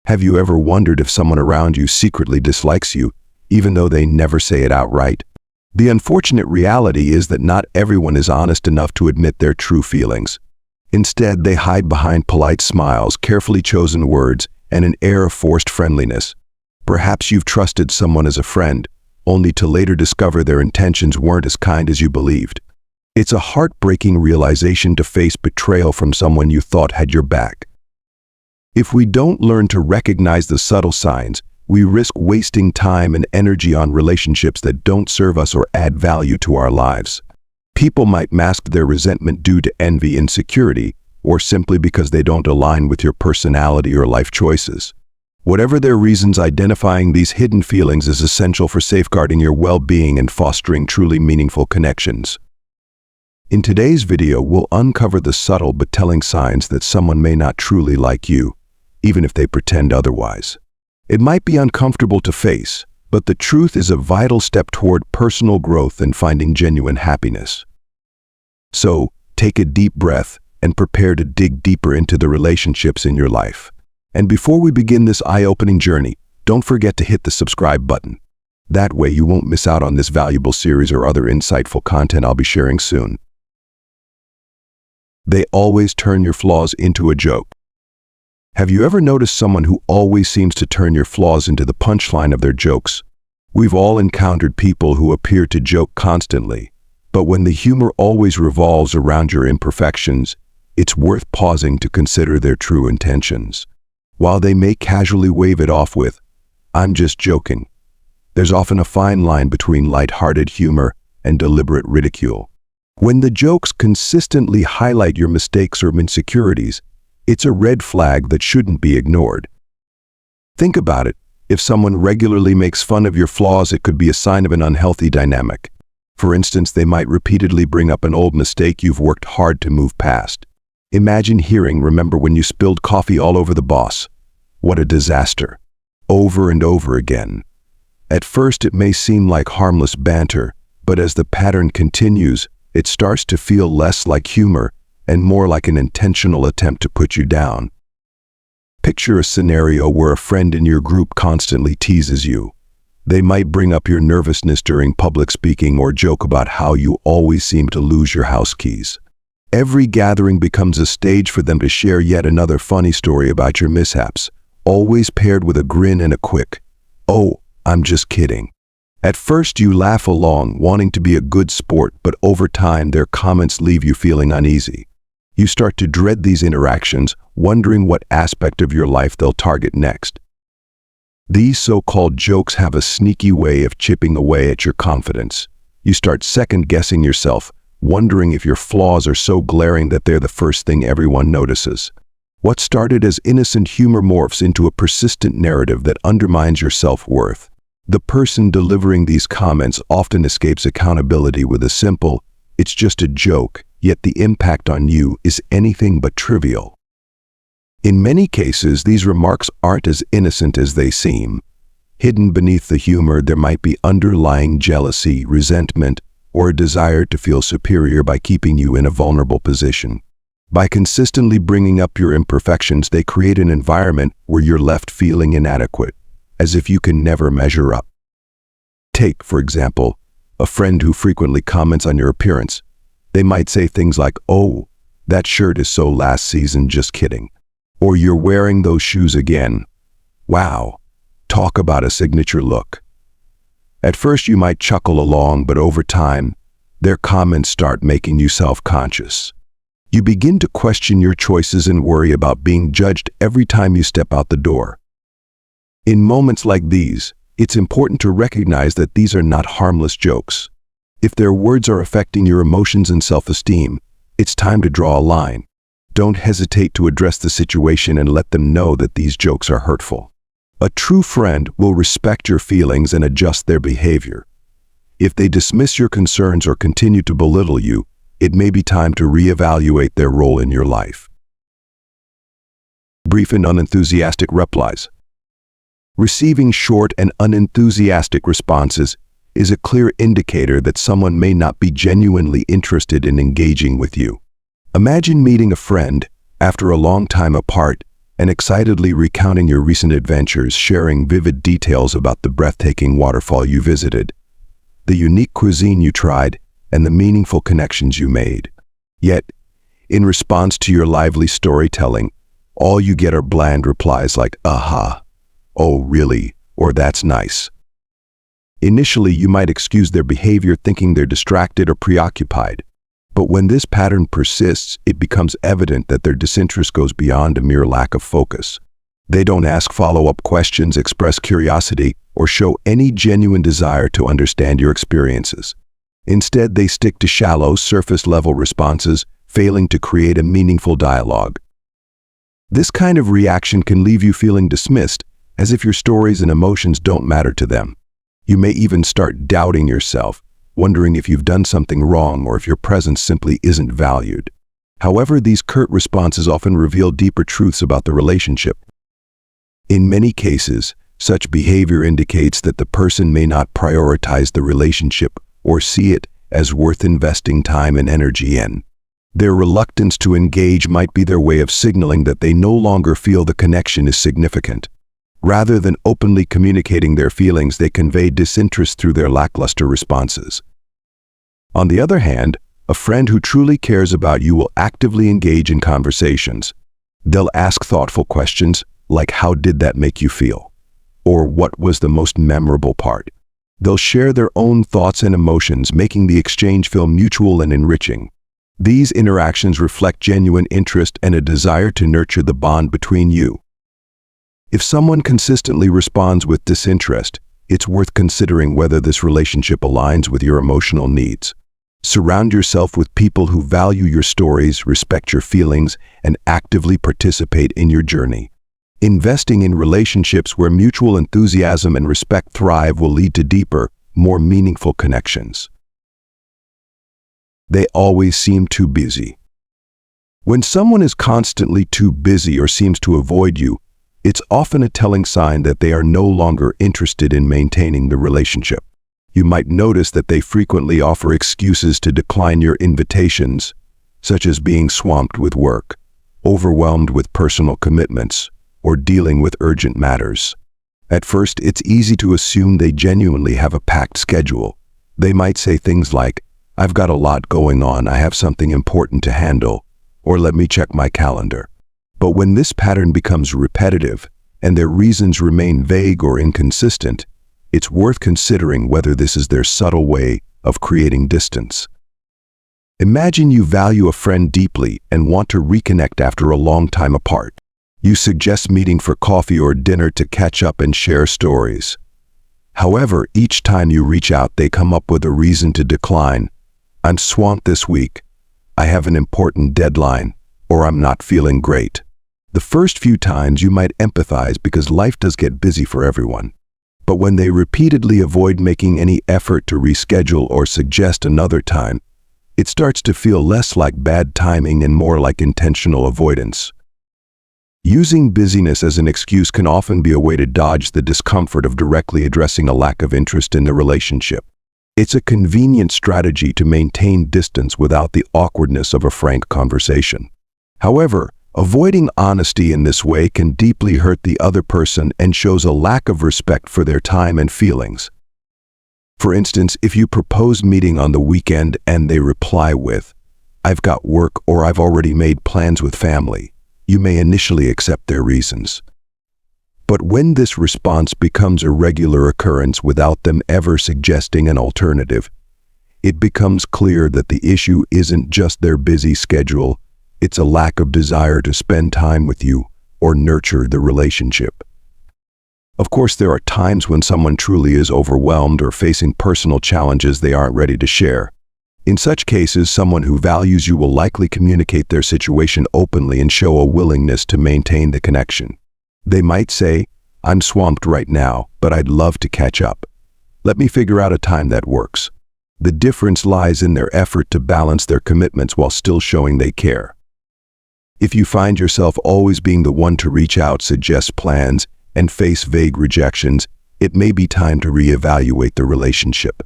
Have you ever wondered if someone around you secretly dislikes you, even though they never say it outright? The unfortunate reality is that not everyone is honest enough to admit their true feelings. Instead, they hide behind polite smiles, carefully chosen words, and an air of forced friendliness. Perhaps you've trusted someone as a friend, only to later discover their intentions weren't as kind as you believed. It's a heartbreaking realization to face betrayal from someone you thought had your back. If we don't learn to recognize the subtle signs, we risk wasting time and energy on relationships that don't serve us or add value to our lives. People might mask their resentment due to envy, insecurity, or simply because they don't align with your personality or life choices. Whatever their reasons, identifying these hidden feelings is essential for safeguarding your well-being and fostering truly meaningful connections. In today's video, we'll uncover the subtle but telling signs that someone may not truly like you, even if they pretend otherwise. It might be uncomfortable to face, but the truth is a vital step toward personal growth and finding genuine happiness. So, take a deep breath and prepare to dig deeper into the relationships in your life. And before we begin this eye-opening journey, don't forget to hit the subscribe button. That way you won't miss out on this valuable series or other insightful content I'll be sharing soon. They always turn your flaws into a joke. Have you ever noticed someone who always seems to turn your flaws into the punchline of their jokes? We've all encountered people who appear to joke constantly, but when the humor always revolves around your imperfections, it's worth pausing to consider their true intentions. While they may casually wave it off with, "I'm just joking," there's often a fine line between light-hearted humor and deliberate ridicule. When the jokes consistently highlight your mistakes or insecurities, it's a red flag that shouldn't be ignored. Think about it. If someone regularly makes fun of your flaws, it could be a sign of an unhealthy dynamic. For instance, they might repeatedly bring up an old mistake you've worked hard to move past. Imagine hearing, "Remember when you spilled coffee all over the boss? What a disaster," over and over again. At first, it may seem like harmless banter, but as the pattern continues, it starts to feel less like humor and more like an intentional attempt to put you down. Picture a scenario where a friend in your group constantly teases you. They might bring up your nervousness during public speaking or joke about how you always seem to lose your house keys. Every gathering becomes a stage for them to share yet another funny story about your mishaps, always paired with a grin and a quick, "Oh, I'm just kidding." At first you laugh along, wanting to be a good sport, but over time their comments leave you feeling uneasy. You start to dread these interactions, wondering what aspect of your life they'll target next. These so-called jokes have a sneaky way of chipping away at your confidence. You start second-guessing yourself, wondering if your flaws are so glaring that they're the first thing everyone notices. What started as innocent humor morphs into a persistent narrative that undermines your self-worth. The person delivering these comments often escapes accountability with a simple, "It's just a joke," yet the impact on you is anything but trivial. In many cases, these remarks aren't as innocent as they seem. Hidden beneath the humor, there might be underlying jealousy, resentment, or a desire to feel superior by keeping you in a vulnerable position. By consistently bringing up your imperfections, they create an environment where you're left feeling inadequate, as if you can never measure up. Take, for example, a friend who frequently comments on your appearance. They might say things like, "Oh, that shirt is so last season, just kidding." Or, "You're wearing those shoes again. Wow, talk about a signature look." At first you might chuckle along, but over time, their comments start making you self-conscious. You begin to question your choices and worry about being judged every time you step out the door. In moments like these, it's important to recognize that these are not harmless jokes. If their words are affecting your emotions and self-esteem, it's time to draw a line. Don't hesitate to address the situation and let them know that these jokes are hurtful. A true friend will respect your feelings and adjust their behavior. If they dismiss your concerns or continue to belittle you, it may be time to reevaluate their role in your life. Brief and unenthusiastic replies. Receiving short and unenthusiastic responses is a clear indicator that someone may not be genuinely interested in engaging with you. Imagine meeting a friend after a long time apart, and excitedly recounting your recent adventures, sharing vivid details about the breathtaking waterfall you visited, the unique cuisine you tried, and the meaningful connections you made. Yet, in response to your lively storytelling, all you get are bland replies like, "Aha," "Oh, really," or "That's nice." Initially, you might excuse their behavior thinking they're distracted or preoccupied. But when this pattern persists, it becomes evident that their disinterest goes beyond a mere lack of focus. They don't ask follow-up questions, express curiosity, or show any genuine desire to understand your experiences. Instead, they stick to shallow, surface-level responses, failing to create a meaningful dialogue. This kind of reaction can leave you feeling dismissed, as if your stories and emotions don't matter to them. You may even start doubting yourself, wondering if you've done something wrong or if your presence simply isn't valued. However, these curt responses often reveal deeper truths about the relationship. In many cases, such behavior indicates that the person may not prioritize the relationship or see it as worth investing time and energy in. Their reluctance to engage might be their way of signaling that they no longer feel the connection is significant. Rather than openly communicating their feelings, they convey disinterest through their lackluster responses. On the other hand, a friend who truly cares about you will actively engage in conversations. They'll ask thoughtful questions like, "How did that make you feel?" or "What was the most memorable part?" They'll share their own thoughts and emotions, making the exchange feel mutual and enriching. These interactions reflect genuine interest and a desire to nurture the bond between you. If someone consistently responds with disinterest, it's worth considering whether this relationship aligns with your emotional needs. Surround yourself with people who value your stories, respect your feelings, and actively participate in your journey. Investing in relationships where mutual enthusiasm and respect thrive will lead to deeper, more meaningful connections. They always seem too busy. When someone is constantly too busy or seems to avoid you, it's often a telling sign that they are no longer interested in maintaining the relationship. You might notice that they frequently offer excuses to decline your invitations, such as being swamped with work, overwhelmed with personal commitments, or dealing with urgent matters. At first, it's easy to assume they genuinely have a packed schedule. They might say things like, "I've got a lot going on, I have something important to handle," or "Let me check my calendar." But when this pattern becomes repetitive and their reasons remain vague or inconsistent, it's worth considering whether this is their subtle way of creating distance. Imagine you value a friend deeply and want to reconnect after a long time apart. You suggest meeting for coffee or dinner to catch up and share stories. However, each time you reach out, they come up with a reason to decline. "I'm swamped this week," "I have an important deadline," or "I'm not feeling great." The first few times you might empathize because life does get busy for everyone. But when they repeatedly avoid making any effort to reschedule or suggest another time, it starts to feel less like bad timing and more like intentional avoidance. Using busyness as an excuse can often be a way to dodge the discomfort of directly addressing a lack of interest in the relationship. It's a convenient strategy to maintain distance without the awkwardness of a frank conversation. However, avoiding honesty in this way can deeply hurt the other person and shows a lack of respect for their time and feelings. For instance, if you propose meeting on the weekend and they reply with, "I've got work," or "I've already made plans with family," you may initially accept their reasons. But when this response becomes a regular occurrence without them ever suggesting an alternative, it becomes clear that the issue isn't just their busy schedule, it's a lack of desire to spend time with you or nurture the relationship. Of course, there are times when someone truly is overwhelmed or facing personal challenges they aren't ready to share. In such cases, someone who values you will likely communicate their situation openly and show a willingness to maintain the connection. They might say, "I'm swamped right now, but I'd love to catch up. Let me figure out a time that works." The difference lies in their effort to balance their commitments while still showing they care. If you find yourself always being the one to reach out, suggest plans, and face vague rejections, it may be time to reevaluate the relationship.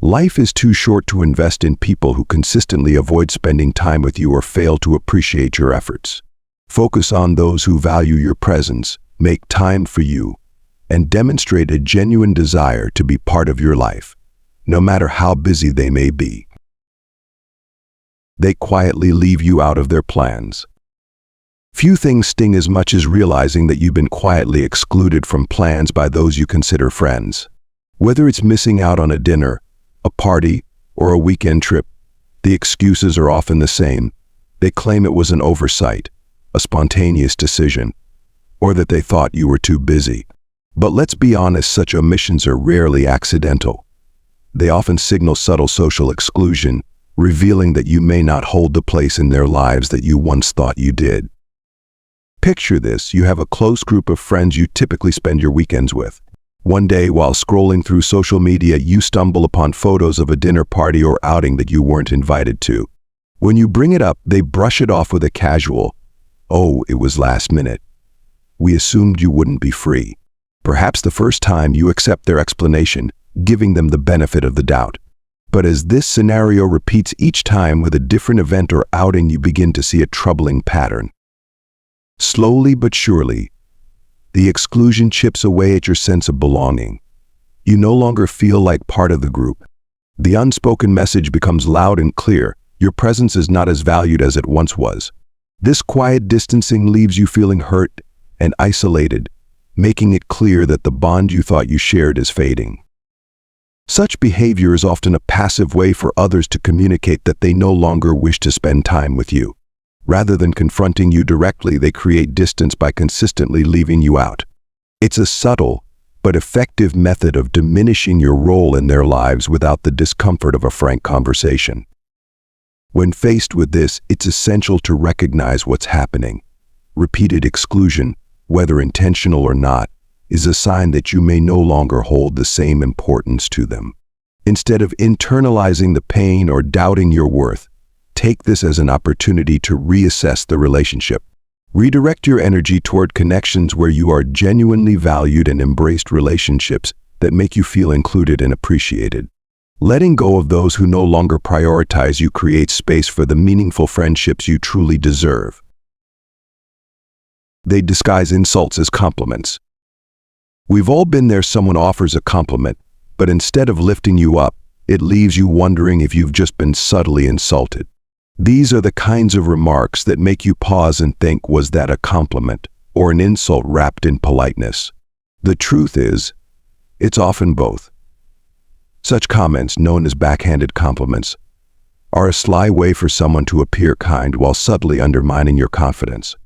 Life is too short to invest in people who consistently avoid spending time with you or fail to appreciate your efforts. Focus on those who value your presence, make time for you, and demonstrate a genuine desire to be part of your life, no matter how busy they may be. They quietly leave you out of their plans. Few things sting as much as realizing that you've been quietly excluded from plans by those you consider friends. Whether it's missing out on a dinner, a party, or a weekend trip, the excuses are often the same. They claim it was an oversight, a spontaneous decision, or that they thought you were too busy. But let's be honest, such omissions are rarely accidental. They often signal subtle social exclusion, revealing that you may not hold the place in their lives that you once thought you did. Picture this: you have a close group of friends you typically spend your weekends with. One day, while scrolling through social media, you stumble upon photos of a dinner party or outing that you weren't invited to. When you bring it up, they brush it off with a casual, "Oh, it was last minute. We assumed you wouldn't be free." Perhaps the first time you accept their explanation, giving them the benefit of the doubt. But as this scenario repeats each time with a different event or outing, you begin to see a troubling pattern. Slowly but surely, the exclusion chips away at your sense of belonging. You no longer feel like part of the group. The unspoken message becomes loud and clear: your presence is not as valued as it once was. This quiet distancing leaves you feeling hurt and isolated, making it clear that the bond you thought you shared is fading. Such behavior is often a passive way for others to communicate that they no longer wish to spend time with you. Rather than confronting you directly, they create distance by consistently leaving you out. It's a subtle but effective method of diminishing your role in their lives without the discomfort of a frank conversation. When faced with this, it's essential to recognize what's happening. Repeated exclusion, whether intentional or not, is a sign that you may no longer hold the same importance to them. Instead of internalizing the pain or doubting your worth, take this as an opportunity to reassess the relationship. Redirect your energy toward connections where you are genuinely valued and embraced, relationships that make you feel included and appreciated. Letting go of those who no longer prioritize you creates space for the meaningful friendships you truly deserve. They disguise insults as compliments. We've all been there. Someone offers a compliment, but instead of lifting you up, it leaves you wondering if you've just been subtly insulted. These are the kinds of remarks that make you pause and think, was that a compliment or an insult wrapped in politeness? The truth is, it's often both. Such comments, known as backhanded compliments, are a sly way for someone to appear kind while subtly undermining your confidence.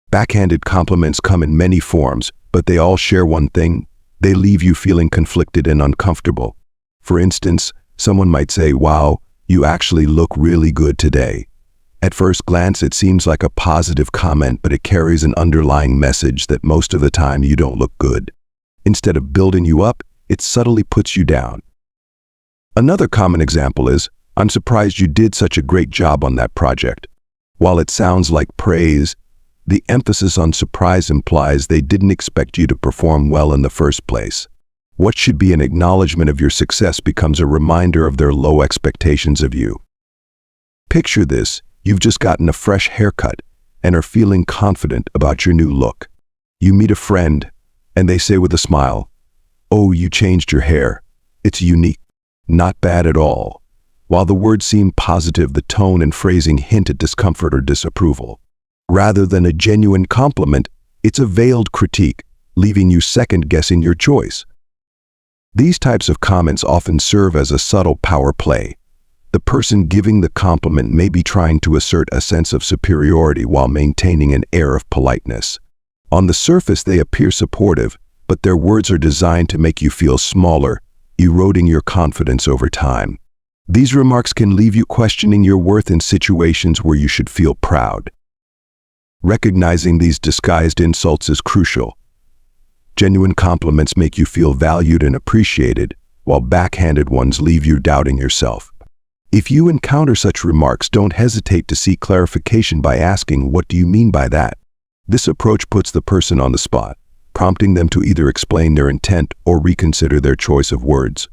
Backhanded compliments come in many forms, but they all share one thing: they leave you feeling conflicted and uncomfortable. For instance, someone might say, "Wow, you actually look really good today." At first glance, it seems like a positive comment, but it carries an underlying message that most of the time you don't look good. Instead of building you up, it subtly puts you down. Another common example is, "I'm surprised you did such a great job on that project." While it sounds like praise, the emphasis on surprise implies they didn't expect you to perform well in the first place. What should be an acknowledgement of your success becomes a reminder of their low expectations of you. Picture this: you've just gotten a fresh haircut and are feeling confident about your new look. You meet a friend, and they say with a smile, "Oh, you changed your hair. It's unique." Not bad at all. While the words seem positive, the tone and phrasing hint at discomfort or disapproval. Rather than a genuine compliment, it's a veiled critique, leaving you second-guessing your choice. These types of comments often serve as a subtle power play. The person giving the compliment may be trying to assert a sense of superiority while maintaining an air of politeness. On the surface, they appear supportive, but their words are designed to make you feel smaller, eroding your confidence over time. These remarks can leave you questioning your worth in situations where you should feel proud. Recognizing these disguised insults is crucial. Genuine compliments make you feel valued and appreciated, while backhanded ones leave you doubting yourself. If you encounter such remarks, don't hesitate to seek clarification by asking, "What do you mean by that?" This approach puts the person on the spot, prompting them to either explain their intent or reconsider their choice of words.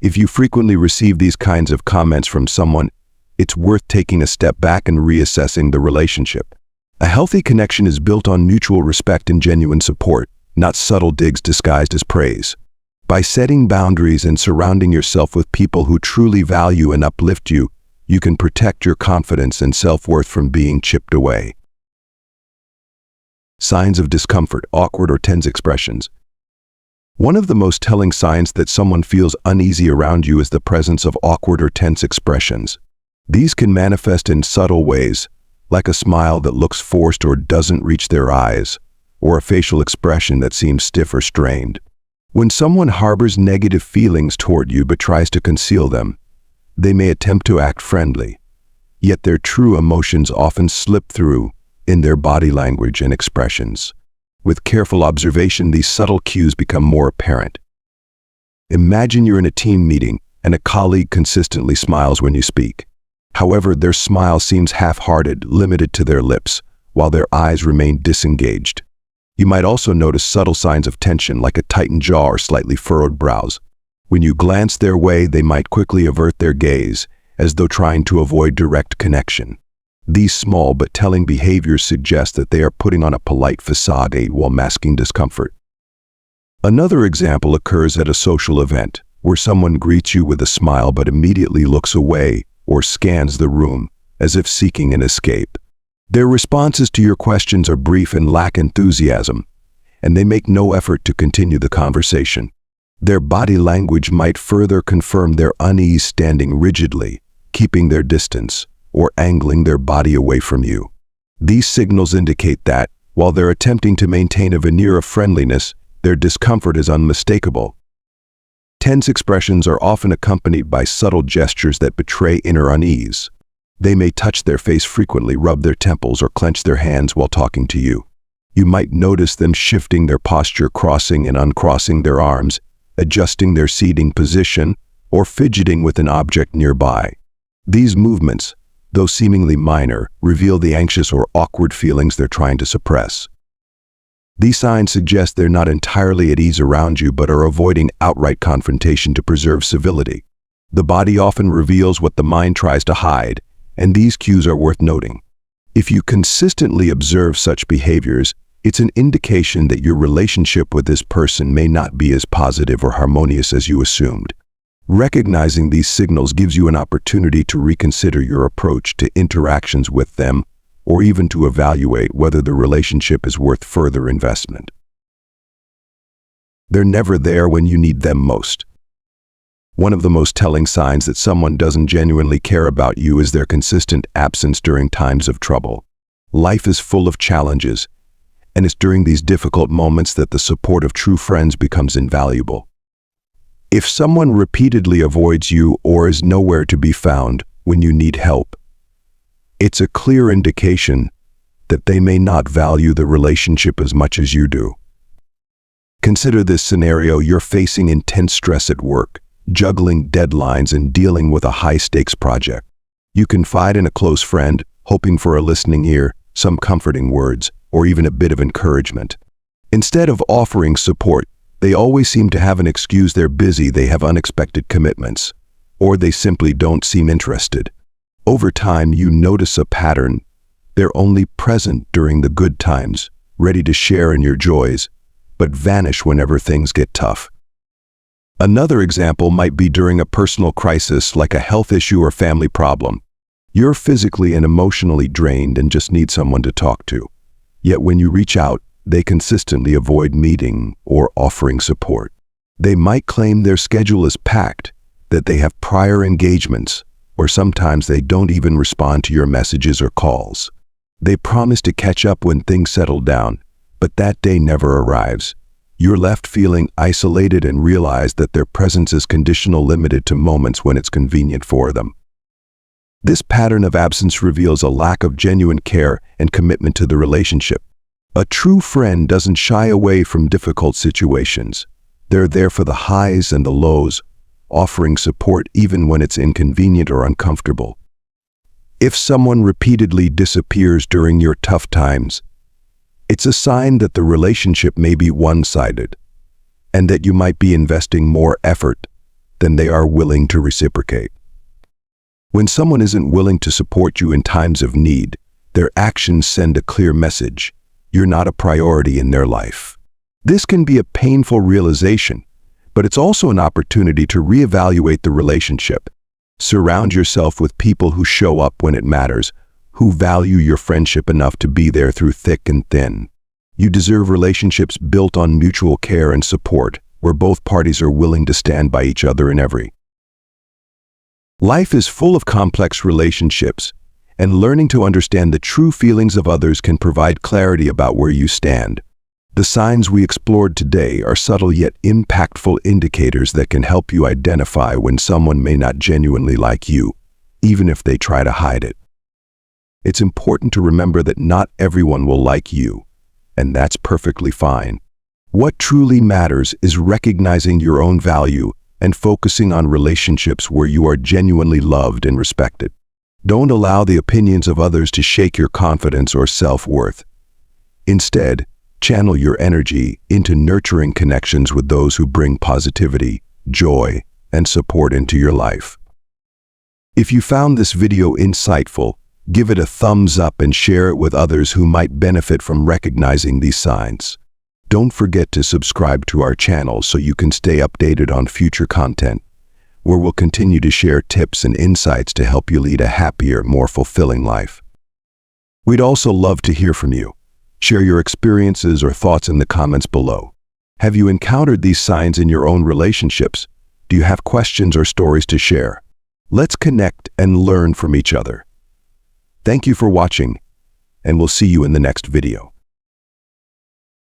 If you frequently receive these kinds of comments from someone, it's worth taking a step back and reassessing the relationship. A healthy connection is built on mutual respect and genuine support, not subtle digs disguised as praise. By setting boundaries and surrounding yourself with people who truly value and uplift you, you can protect your confidence and self-worth from being chipped away. Signs of discomfort, awkward or tense expressions. One of the most telling signs that someone feels uneasy around you is the presence of awkward or tense expressions. These can manifest in subtle ways, like a smile that looks forced or doesn't reach their eyes, or a facial expression that seems stiff or strained. When someone harbors negative feelings toward you but tries to conceal them, they may attempt to act friendly, yet their true emotions often slip through in their body language and expressions. With careful observation, these subtle cues become more apparent. Imagine you're in a team meeting and a colleague consistently smiles when you speak. However, their smile seems half-hearted, limited to their lips, while their eyes remain disengaged. You might also notice subtle signs of tension, like a tightened jaw or slightly furrowed brows. When you glance their way, they might quickly avert their gaze, as though trying to avoid direct connection. These small but telling behaviors suggest that they are putting on a polite facade while masking discomfort. Another example occurs at a social event, where someone greets you with a smile but immediately looks away or scans the room, as if seeking an escape. Their responses to your questions are brief and lack enthusiasm, and they make no effort to continue the conversation. Their body language might further confirm their unease, standing rigidly, keeping their distance, or angling their body away from you. These signals indicate that, while they're attempting to maintain a veneer of friendliness, their discomfort is unmistakable. Tense expressions are often accompanied by subtle gestures that betray inner unease. They may touch their face frequently, rub their temples, or clench their hands while talking to you. You might notice them shifting their posture, crossing and uncrossing their arms, adjusting their seating position, or fidgeting with an object nearby. These movements, though seemingly minor, reveal the anxious or awkward feelings they're trying to suppress. These signs suggest they're not entirely at ease around you, but are avoiding outright confrontation to preserve civility. The body often reveals what the mind tries to hide, and these cues are worth noting. If you consistently observe such behaviors, it's an indication that your relationship with this person may not be as positive or harmonious as you assumed. Recognizing these signals gives you an opportunity to reconsider your approach to interactions with them, or even to evaluate whether the relationship is worth further investment. They're never there when you need them most. One of the most telling signs that someone doesn't genuinely care about you is their consistent absence during times of trouble. Life is full of challenges, and it's during these difficult moments that the support of true friends becomes invaluable. If someone repeatedly avoids you or is nowhere to be found when you need help, it's a clear indication that they may not value the relationship as much as you do. Consider this scenario: you're facing intense stress at work, juggling deadlines and dealing with a high-stakes project. You confide in a close friend, hoping for a listening ear, some comforting words, or even a bit of encouragement. Instead of offering support, they always seem to have an excuse: they're busy, they have unexpected commitments, or they simply don't seem interested. Over time, you notice a pattern. They're only present during the good times, ready to share in your joys, but vanish whenever things get tough. Another example might be during a personal crisis, like a health issue or family problem. You're physically and emotionally drained and just need someone to talk to. Yet when you reach out, they consistently avoid meeting or offering support. They might claim their schedule is packed, that they have prior engagements, or sometimes they don't even respond to your messages or calls. They promise to catch up when things settle down, but that day never arrives. You're left feeling isolated and realize that their presence is conditional, limited to moments when it's convenient for them. This pattern of absence reveals a lack of genuine care and commitment to the relationship. A true friend doesn't shy away from difficult situations. They're there for the highs and the lows, offering support even when it's inconvenient or uncomfortable. If someone repeatedly disappears during your tough times, it's a sign that the relationship may be one-sided, and that you might be investing more effort than they are willing to reciprocate. When someone isn't willing to support you in times of need, their actions send a clear message: you're not a priority in their life. This can be a painful realization, but it's also an opportunity to reevaluate the relationship. Surround yourself with people who show up when it matters, who value your friendship enough to be there through thick and thin. You deserve relationships built on mutual care and support, where both parties are willing to stand by each other in every. Life is full of complex relationships, and learning to understand the true feelings of others can provide clarity about where you stand. The signs we explored today are subtle yet impactful indicators that can help you identify when someone may not genuinely like you, even if they try to hide it. It's important to remember that not everyone will like you, and that's perfectly fine. What truly matters is recognizing your own value and focusing on relationships where you are genuinely loved and respected. Don't allow the opinions of others to shake your confidence or self-worth. Instead, channel your energy into nurturing connections with those who bring positivity, joy, and support into your life. If you found this video insightful, give it a thumbs up and share it with others who might benefit from recognizing these signs. Don't forget to subscribe to our channel so you can stay updated on future content, where we'll continue to share tips and insights to help you lead a happier, more fulfilling life. We'd also love to hear from you. Share your experiences or thoughts in the comments below. Have you encountered these signs in your own relationships? Do you have questions or stories to share? Let's connect and learn from each other. Thank you for watching, and we'll see you in the next video.